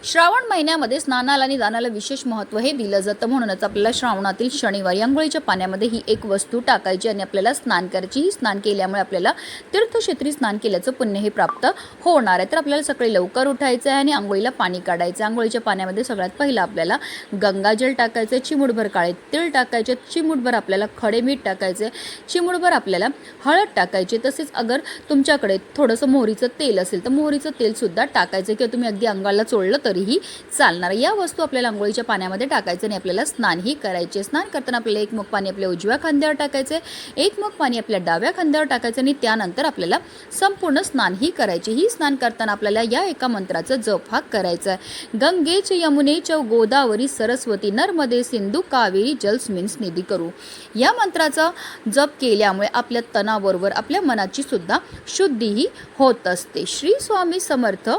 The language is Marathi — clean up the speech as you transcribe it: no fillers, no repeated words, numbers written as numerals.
श्रावण महिन्यामध्ये स्नानाला आणि दानाला विशेष महत्त्व हे दिलं जातं. म्हणूनच आपल्याला श्रावणातील शनिवारी अंघोळीच्या पाण्यामध्ये ही एक वस्तू टाकायची आणि आपल्याला स्नान करायची. ही स्नान केल्यामुळे आपल्याला तीर्थक्षेत्री स्नान केल्याचं पुण्य हे प्राप्त होणार आहे. तर आपल्याला सकाळी लवकर उठायचं आहे आणि अंघोळीला पाणी काढायचं. अंघोळीच्या पाण्यामध्ये सगळ्यात पहिलं आपल्याला गंगाजल टाकायचं, चिमूटभर काळे तीळ टाकायचे, चिमूटभर आपल्याला खडे मीठ टाकायचे, चिमूटभर आपल्याला हळद टाकायची. तसेच अगर तुमच्याकडे थोडंसं मोहरीचं तेल असेल तर मोहरीचं तेलसुद्धा टाकायचं किंवा तुम्ही अगदी अंगाला चोळलं तरीही चालणार. या वस्तू आपल्याला अंघोळीच्या पाण्यामध्ये टाकायचं आणि आपल्याला स्नानही करायचे. स्नान करताना आपल्याला एक मग पाणी आपल्या उजव्या खांद्यावर टाकायचे, एक मग पाणी आपल्या डाव्या खांद्यावर टाकायचं आणि त्यानंतर आपल्याला संपूर्ण स्नानही करायचे. ही स्नान करताना आपल्याला या एका मंत्राचा जप हा करायचा आहे. गंगेच यमुनेच गोदावरी सरस्वती नर्मदे सिंधू कावेरी जलस्मिन निधी करू. या मंत्राचा जप केल्यामुळे आपल्या तनाबरोबर आपल्या मनाची सुद्धा शुद्धीही होत असते. श्री स्वामी समर्थ.